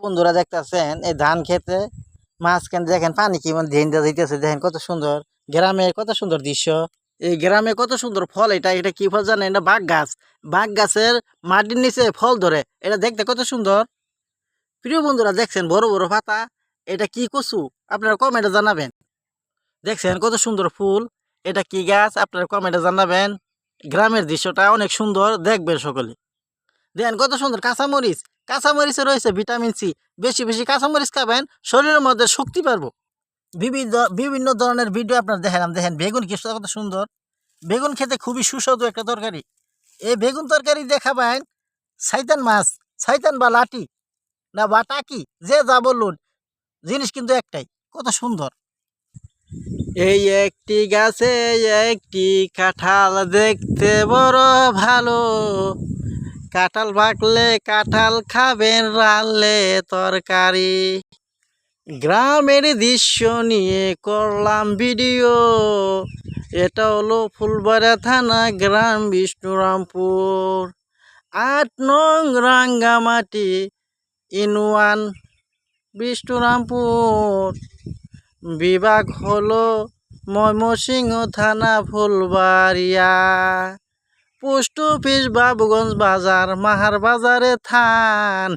বন্ধুরা দেখতেছেন এই ধান খেতে মাঝখানে দেখেন পানি কেমন ঢেন যাইতেছে, দেখেন কত সুন্দর। গ্রামে কত সুন্দর দৃশ্য। এই গ্রামে কত সুন্দর ফল। এটা কি ফল জানেন? এটা বাগ গাছ। বাগ গাছের মাটির নিচে ফল ধরে, এটা দেখতে কত সুন্দর। প্রিয় বন্ধুরা দেখছেন বড় বড় পাতা, এটা কি কচু? আপনারা কমেন্টে জানাবেন। দেখছেন কত সুন্দর ফুল, এটা কি গাছ? আপনারা কমেন্টে জানাবেন। গ্রামের দৃশ্যটা অনেক সুন্দর, দেখবেন সকলে। দেখেন কত সুন্দর কাঁচামরিচ। কাঁচামরিচে রয়েছে ভিটামিন সি। বেশি বেশি কাঁচামরিচ খাবেন, শরীরের মধ্যে শক্তি পারবো। বিভিন্ন বিভিন্ন ধরনের ভিডিও আপনার দেখালাম। দেখেন বেগুন কি কত সুন্দর। বেগুন খেতে খুবই সুস্বাদু একটা তরকারি। এই বেগুন তরকারি দেখাবেন শয়তান মাছ, শয়তান বা লাঠি না বা টাকি, যে যা বলুন, জিনিস কিন্তু একটাই, কত সুন্দর। এই একটি গাছে একটি কাঁঠাল, দেখতে বড় ভালো। কাঁঠাল পাকলে কাঁঠাল খাবেন, রানলে তরকারি। গ্রামের দৃশ্য নিয়ে করলাম ভিডিও। এটা হলো ফুলবাড়া থানা, গ্রাম বিষ্ণুরামপুর, ৮ নং রাঙ্গামাটি, ইউনিয়ন বিষ্ণুরামপুর। বিভাগ হলো ময়মনসিংহ থানা, ফুলবাড়িয়া। পোস্ট অফিস বাবুগঞ্জ বাজার, মাহার বাজারে থান।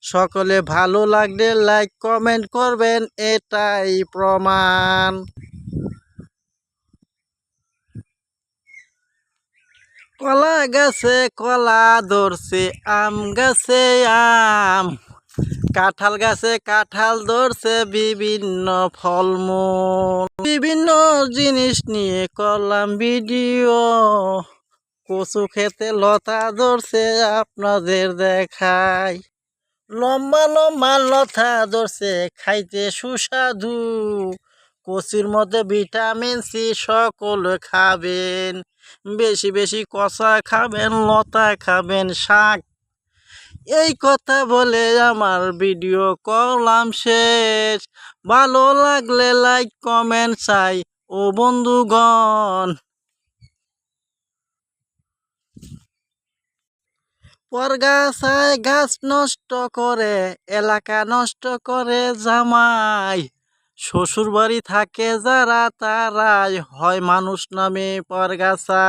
সকলে ভালো লাগলে লাইক কমেন্ট করবেন, এটাই প্রমাণ। কলা গাছে কলা ধরছে, আম গাছে আম, কাঁঠাল গাছে কাঁঠাল ধরছে, বিভিন্ন ফলমূল, বিভিন্ন জিনিস নিয়ে করলাম ভিডিও। কচু খেতে লতা ধরছে, আপনাদের দেখাই। লম্বা লম্বা লতা ধরছে, খাইতে সুস্বাদু। কচুর মধ্যে ভিটামিন সি, সকলে খাবেন। বেশি বেশি কষা খাবেন, লতা খাবেন, শাক। এই কথা বলে আমার ভিডিও করলাম শেষ। ভালো লাগলে লাইক কমেন্ট চাই ও বন্ধুগণ। পরগাছায় গাছ নষ্ট করে, এলাকা নষ্ট করে জামাই। শ্বশুর বাড়ি থাকে যারা, তারাই হয় মানুষ নামে পরগাছা।